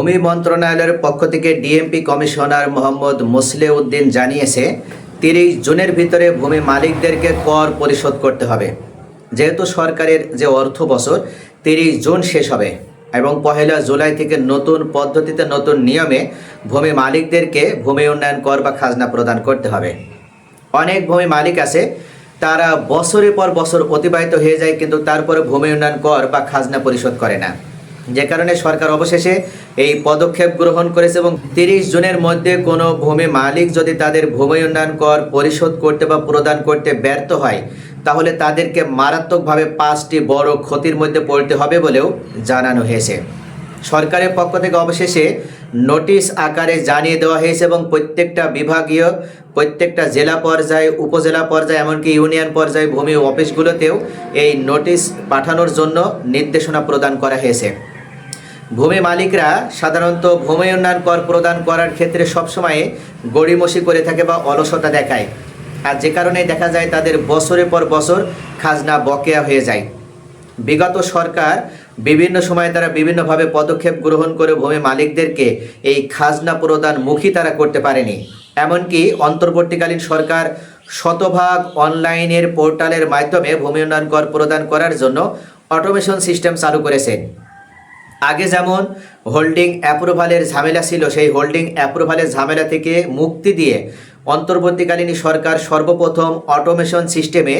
ভূমি মন্ত্রণালয়ের পক্ষ থেকে ডিএমপি কমিশনার মোহাম্মদ মোসলেউদ্দিন জানিয়েছে 30 জুনের ভিতরে ভূমি মালিকদেরকে কর পরিশোধ করতে হবে। যেহেতু সরকারের যে অর্থ বছর 30 জুন শেষ হবে এবং 1 জুলাই থেকে নতুন পদ্ধতিতে নতুন নিয়মে ভূমি মালিকদেরকে ভূমি উন্নয়ন কর বা খাজনা প্রদান করতে হবে। অনেক ভূমি মালিক আছে তারা বছরের পর বছর অতিবাহিত হয়ে যায় কিন্তু তারপরে ভূমি উন্নয়ন কর বা খাজনা পরিশোধ করে না, যে কারণে সরকার অবশেষে এই পদক্ষেপ গ্রহণ করেছে এবং 30 জুনের মধ্যে কোনো ভূমি মালিক যদি তাদের ভূমি উন্নয়ন কর পরিশোধ করতে বা প্রদান করতে ব্যর্থ হয় তাহলে তাদেরকে মারাত্মকভাবে 5টি বড় ক্ষতির মধ্যে পড়তে হবে বলেও জানানো হয়েছে। সরকারের পক্ষ থেকে অবশেষে নোটিশ আকারে জানিয়ে দেওয়া হয়েছে এবং প্রত্যেকটা বিভাগীয়, প্রত্যেকটা জেলা পর্যায়ে, উপজেলা পর্যায়ে, এমনকি ইউনিয়ন পর্যায়ে ভূমি অফিসগুলোতেও এই নোটিশ পাঠানোর জন্য নির্দেশনা প্রদান করা হয়েছে। ভূমি মালিকরা সাধারণত ভূমি উন্নয়ন কর প্রদান করার ক্ষেত্রে সবসময় গড়িমসি করে থাকে বা অলসতা দেখায়, আর যে কারণে দেখা যায় তাদের বছরের পর বছর খাজনা বকেয়া হয়ে যায়। বিগত সরকার বিভিন্ন সময়ে তারা বিভিন্নভাবে পদক্ষেপ গ্রহণ করে ভূমি মালিকদেরকে এই খাজনা প্রদান মুখী তারা করতে পারেনি। এমনকি অন্তর্বর্তীকালীন সরকার শতভাগ অনলাইনের পোর্টালের মাধ্যমে ভূমি উন্নয়ন কর প্রদান করার জন্য অটোমেশন সিস্টেম চালু করেছেন। আগে যেমন হোল্ডিং অ্যাপ্রুভালের ঝামেলা ছিল, সেই হোল্ডিং অ্যাপ্রুভালের ঝামেলা থেকে মুক্তি দিয়ে অন্তর্বর্তীকালীন সরকার সর্বপ্রথম অটোমেশন সিস্টেমে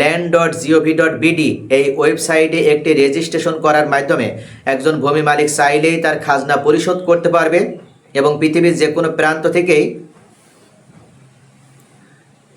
land.gov.bd এই ওয়েবসাইটে একটি রেজিস্ট্রেশন করার মাধ্যমে একজন ভূমি মালিক চাইলেই তার খাজনা পরিশোধ করতে পারবে এবং পৃথিবীর যে কোনো প্রান্ত থেকেই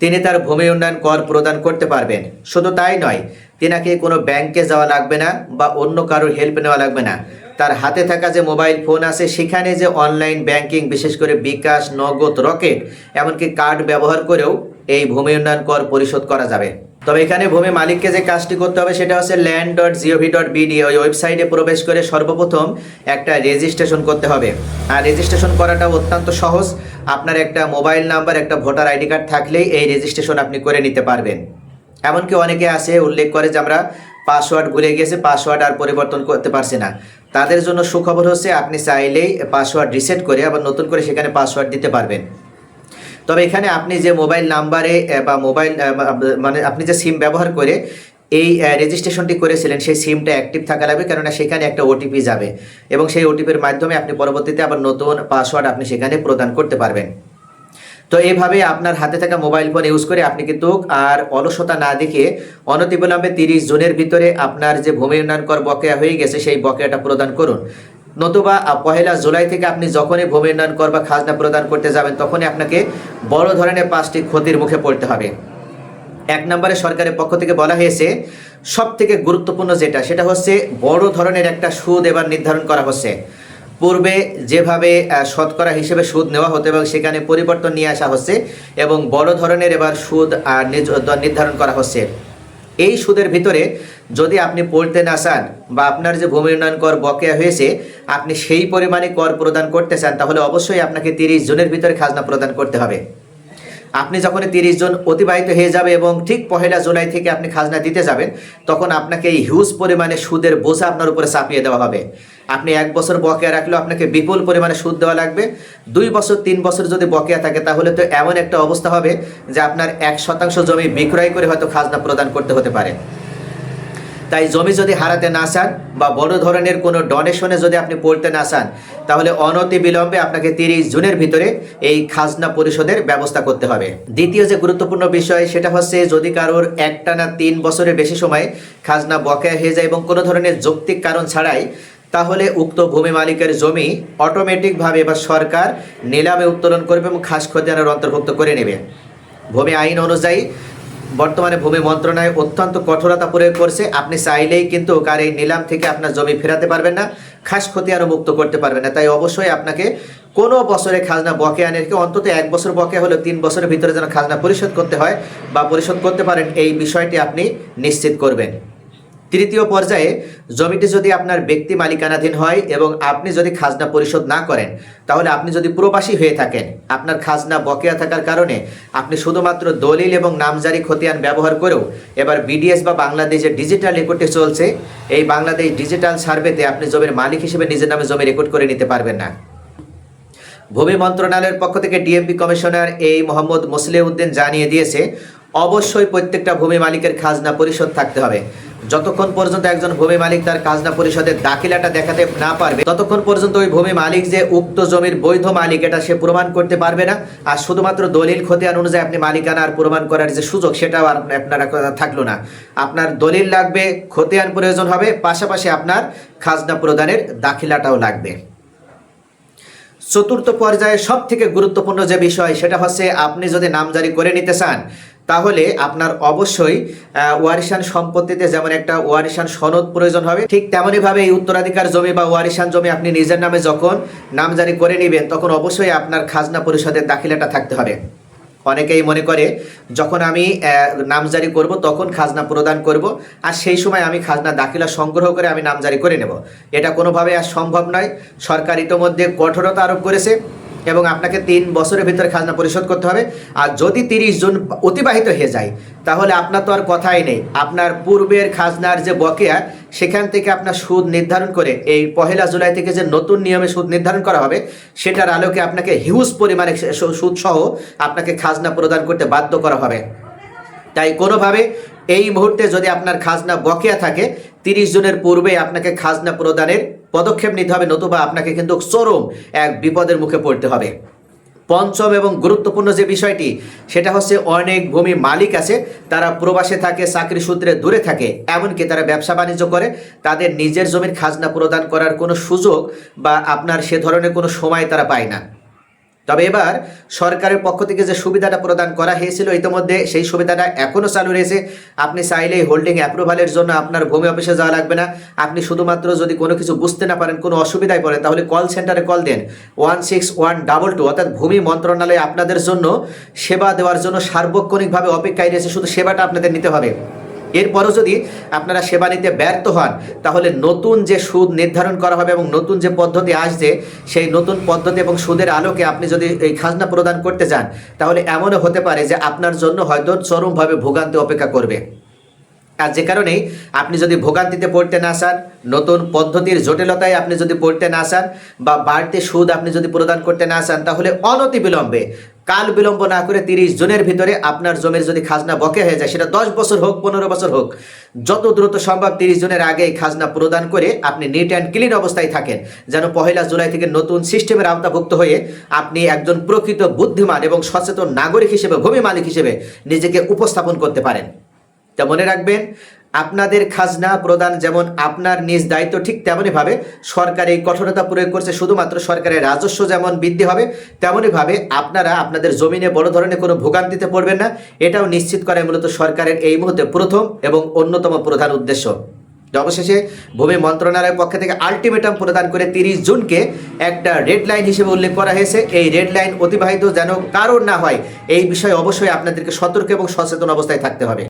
তিনি তার ভূমি উন্নয়ন কর প্রদান করতে পারবেন। শুধু তাই নয়, তিনাকে কোনো ব্যাংকে যাওয়া লাগবে না বা অন্য কারোর হেল্প নেওয়া লাগবে না। তার হাতে থাকা যে মোবাইল ফোন আছে সেখানে যে অনলাইন ব্যাংকিং, বিশেষ করে বিকাশ, নগদ, রকেট, এমনকি কার্ড ব্যবহার করেও এই ভূমি উন্নয়ন কর পরিশোধ করা যাবে। তবে এখানে ভূমি মালিককে যে কাজটি করতে হবে সেটা হচ্ছে land.gov.bd ওই ওয়েবসাইটে প্রবেশ করে সর্বপ্রথম একটা রেজিস্ট্রেশন করতে হবে। আর রেজিস্ট্রেশন করাটা অত্যন্ত সহজ। আপনার একটা মোবাইল নাম্বার, একটা ভোটার আইডি কার্ড থাকলেই এই রেজিস্ট্রেশন আপনি করে নিতে পারবেন। এমনকি অনেকে আছে উল্লেখ করে যে আমরা পাসওয়ার্ড ভুলে গেছে, পাসওয়ার্ড আর পরিবর্তন করতে পারছি না। তাদের জন্য সুখবর হচ্ছে আপনি চাইলেই পাসওয়ার্ড রিসেট করে আবার নতুন করে সেখানে পাসওয়ার্ড দিতে পারবেন। তবে এখানে আপনি যে মোবাইল নাম্বারে বা মোবাইল মানে আপনি যে সিম ব্যবহার করে এই রেজিস্ট্রেশনটি করেছিলেন সেই সিমটা অ্যাক্টিভ থাকা লাগবে, কেননা সেখানে একটা ওটিপি যাবে এবং সেই ওটিপির মাধ্যমে আপনি পরবর্তীতে আবার নতুন পাসওয়ার্ড আপনি সেখানে প্রদান করতে পারবেন। তো এইভাবে আপনার হাতে থাকা মোবাইল ফোন ইউজ করে আপনি কিন্তু আর অলসতা না দেখিয়ে অনতিবিলম্বে 30 জুনের ভিতরে আপনার যে ভূমি উন্নয়ন কর বকেয়া হয়ে গেছে সেই বকেয়াটা প্রদান করুন। নতুবা 1 জুলাই থেকে আপনি যখনই ভূমি উন্নয়ন কর বা খাজনা প্রদান করতে যাবেন তখনই আপনাকে বড় ধরনের 5টি ক্ষতির মুখে পড়তে হবে। 1 নম্বরে সরকারের পক্ষ থেকে বলা হয়েছে সব থেকে গুরুত্বপূর্ণ সেটা হচ্ছে বড় ধরনের একটা সুদ এবার নির্ধারণ করা হচ্ছে। পূর্বে যেভাবে শতকরা হিসেবে সুদ নেওয়া হতো এবং সেখানে পরিবর্তন নিয়ে আসা হচ্ছে এবং বড় ধরনের এবার সুদ নির্ধারণ করা হচ্ছে। এই সুদের ভিতরে যদি আপনি পড়তে না চান বা আপনার যে ভূমি উন্নয়ন কর বকেয়া হয়েছে আপনি সেই পরিমাণে কর প্রদান করতে চান তাহলে অবশ্যই আপনাকে 30 জুনের ভিতরে খাজনা প্রদান করতে হবে। আপনি যখন 30 জন অতিবাহিত হয়ে যাবে এবং ঠিক 1 জুলাই থেকে আপনি খাজনা দিতে যাবেন তখন আপনাকে এই হিউজ পরিমাণে সুদের বোঝা আপনার উপরে চাপিয়ে দেওয়া হবে। আপনি 1 বছর বকেয়া রাখলেও আপনাকে বিপুল পরিমাণে সুদ দেওয়া লাগবে। 2 বছর 3 বছর যদি বকেয়া থাকে তাহলে তো এমন একটা অবস্থা হবে যে আপনার 1% জমি বিক্রয় করে হয়তো খাজনা প্রদান করতে হতে পারে। তাই জমি যদি হারাতে না চান বা বড় ধরনের কোনো ডোনেশনে যদি আপনি পড়তে না চান তাহলে অনতিবিলম্বে আপনাকে 30 জুনের ভিতরে এই খাজনা পরিশোধের ব্যবস্থা করতে হবে। দ্বিতীয় যে গুরুত্বপূর্ণ বিষয় সেটা হচ্ছে যদি কারোর একটানা 3 বছরের বেশি সময় খাজনা বকেয়া হয়ে যায় এবং কোনো ধরনের যৌক্তিক কারণ ছাড়াই তাহলে উক্ত ভূমি মালিকের জমি অটোমেটিকভাবে বা সরকার নিলামে উত্তোলন করবে এবং খাস খতিয়ানের অন্তর্ভুক্ত করে নেবে। ভূমি আইন অনুযায়ী বর্তমানে ভূমি মন্ত্রণালয় অত্যন্ত কঠোরতা প্রয়োগ করছে। আপনি চাইলেই কিন্তু কার এই নিলাম থেকে আপনার জমি ফেরাতে পারবেন না, খাস খতিয়ানও মুক্ত করতে পারবেন না। তাই অবশ্যই আপনাকে কোনো বছরে খাজনা বকেয়া রেখে অন্তত 1 বছর বকেয়া হলেও 3 বছরের ভিতরে যেন খাজনা পরিশোধ করতে হয় বা পরিশোধ করতে পারেন এই বিষয়টি আপনি নিশ্চিত করবেন। তৃতীয় পর্যায়ে জমিটি যদি আপনার ব্যক্তি মালিকানাধীন হয় এবং আপনি যদি খাজনা পরিশোধ না করেন, তাহলে আপনি যদি প্রবাসী হয়ে থাকেন, আপনার খাজনা বকেয়া থাকার কারণে আপনি শুধুমাত্র দলিল এবং নামজারি খতিয়ান ব্যবহার করেও এবার বিডিএস বা বাংলাদেশের ডিজিটাল রেকর্ডে চলছে, এই বাংলাদেশ ডিজিটাল সার্ভেতে আপনি জমির মালিক হিসেবে নিজের নামে জমি রেকর্ড করে নিতে পারবেন না। ভূমি মন্ত্রণালয়ের পক্ষ থেকে ডিএমপি কমিশনার এই মোহাম্মদ মোসলেউদ্দিন জানিয়ে দিয়েছে, অবশ্যই প্রত্যেকটা ভূমি মালিকের খাজনা পরিশোধ থাকতে হবে। যতক্ষণ পর্যন্ত একজন ভূমি মালিক তার খাজনা পরিশোধের দাখিলাটা দেখাতে না পারবে, ততক্ষণ পর্যন্ত ওই ভূমি মালিক যে উক্ত জমির বৈধ মালিক এটা সে প্রমাণ করতে পারবে না। আর শুধুমাত্র দলিল খতিয়ান অনুযায়ী আপনি মালিকানা আর প্রমাণ করার যে সুযোগ, সেটাও আর আপনার থাকলো না। আপনার দলিল লাগবে, খতিয়ান প্রয়োজন হবে, পাশাপাশি আপনার খাজনা প্রদানের দাখিলাটাও লাগবে। চতুর্থ পর্যায়ে সব থেকে গুরুত্বপূর্ণ যে বিষয়, সেটা হচ্ছে আপনি যদি নামজারি করে নিতে চান, তাহলে আপনার অবশ্যই ওয়ারিশান সম্পত্তিতে যেমন একটা ওয়ারিশান সনদ প্রয়োজন হবে, ঠিক তেমনইভাবে এই উত্তরাধিকার জমি বা ওয়ারিশান জমি আপনি নিজের নামে যখন নামজারি করে নেবেন, তখন অবশ্যই আপনার খাজনা পরিশোধের দাখিলাটা থাকতে হবে। অনেকেই মনে করে যখন আমি নামজারি করব তখন খাজনা প্রদান করব, আর সেই সময় আমি খাজনা দাখিলা সংগ্রহ করে আমি নামজারি করে নেব। এটা কোনোভাবে আর সম্ভব নয়। সরকার ইতোমধ্যে কঠোরতা আরোপ করেছে এবং আপনাকে 3 বছরের ভিতরে খাজনা পরিশোধ করতে হবে। আর যদি 30 জুন অতিবাহিত হয়ে যায়, তাহলে আপনার তো আর কথাই নেই। আপনার পূর্বের খাজনার যে বকেয়া, সেখান থেকে আপনার সুদ নির্ধারণ করে এই 1 জুলাই থেকে যে নতুন নিয়মে সুদ নির্ধারণ করা হবে, সেটার আলোকে আপনাকে হিউজ পরিমাণে সুদ সহ আপনাকে খাজনা প্রদান করতে বাধ্য করা হবে। তাই কোনোভাবে এই মুহূর্তে যদি আপনার খাজনা বকেয়া থাকে, 30 জুনের পূর্বে আপনাকে খাজনা প্রদানের পদক্ষেপ নিতে হবে, নতুবা আপনাকে কিন্তু চরম এক বিপদের মুখে পড়তে হবে। পঞ্চম এবং গুরুত্বপূর্ণ যে বিষয়টি, সেটা হচ্ছে অনেক ভূমি মালিক আছে, তারা প্রবাসে থাকে, চাকরি সূত্রে দূরে থাকে, এমনকি তারা ব্যবসা বাণিজ্য করে, তাদের নিজের জমির খাজনা প্রদান করার কোনো সুযোগ বা আপনার সে ধরনের কোনো সময় তারা পায় না। তবে এবার সরকারের পক্ষ থেকে যে সুবিধাটা প্রদান করা হয়েছিল, ইতিমধ্যে সেই সুবিধাটা এখনও চালু রয়েছে। আপনি চাইলেই হোল্ডিং অ্যাপ্রুভালের জন্য আপনার ভূমি অফিসে যাওয়া লাগবে না। আপনি শুধুমাত্র যদি কোনো কিছু বুঝতে না পারেন, কোনো অসুবিধায় পড়েন, তাহলে কল সেন্টারে কল দেন 16122, অর্থাৎ ভূমি মন্ত্রণালয় আপনাদের জন্য সেবা দেওয়ার জন্য সার্বক্ষণিকভাবে অপেক্ষায় রয়েছে। শুধু সেবাটা আপনাদের নিতে হবে। এরপরও যদি আপনারা সেবা নিতে ব্যর্থ হন, তাহলে নতুন যে সুদ নির্ধারণ করা হবে এবং নতুন যে পদ্ধতি আসছে, সেই নতুন পদ্ধতি এবং সুদের আলোকে আপনি যদি এই খাজনা প্রদান করতে যান, তাহলে এমনও হতে পারে যে আপনার জন্য হয়তো চরমভাবে ভোগান্তি অপেক্ষা করবে। আর যে কারণেই আপনি যদি ভোগান্তিতে পড়তে না চান, নতুন পদ্ধতির জটিলতায় আপনি যদি পড়তে না চান, বা বাড়তি সুদ আপনি যদি প্রদান করতে না চান, তাহলে অনতিবিলম্বে, কাল বিলম্ব না করে 30 জুনের ভিতরে আপনার জমির যদি খাজনা বকেয়া হয়ে যায়, সেটা 10 বছর হোক, 15 বছর হোক, যত দ্রুত সম্ভব 30 জুনের আগেই খাজনা প্রদান করে আপনি নিট অ্যান্ড ক্লিন অবস্থায় থাকেন, যেন 1 জুলাই থেকে নতুন সিস্টেমের আওতাভুক্ত হয়ে আপনি একজন প্রকৃত বুদ্ধিমান এবং সচেতন নাগরিক হিসেবে, ভূমি মালিক হিসেবে নিজেকে উপস্থাপন করতে পারেন। তা মনে রাখবেন, আপনাদের খাজনা প্রদান যেমন আপনার নিজ দায়িত্ব, ঠিক তেমনইভাবে সরকার এই কঠোরতা প্রয়োগ করছে। শুধুমাত্র সরকারের রাজস্ব যেমন বৃদ্ধি হবে, তেমনইভাবে আপনারা আপনাদের জমিনে বড় ধরনের কোনো ভোগান্তিতে পড়বেন না, এটাও নিশ্চিত করাই মূলত সরকারের এই মুহূর্তে প্রথম এবং অন্যতম প্রধান উদ্দেশ্য। অবশেষে ভূমি মন্ত্রণালয়ের পক্ষ থেকে আলটিমেটাম প্রদান করে 30 জুনকে একটা রেড লাইন হিসেবে উল্লেখ করা হয়েছে। এই রেড লাইন অতিবাহিত যেন কারণ না হয়, এই বিষয়ে অবশ্যই আপনাদেরকে সতর্ক এবং সচেতন অবস্থায় থাকতে হবে।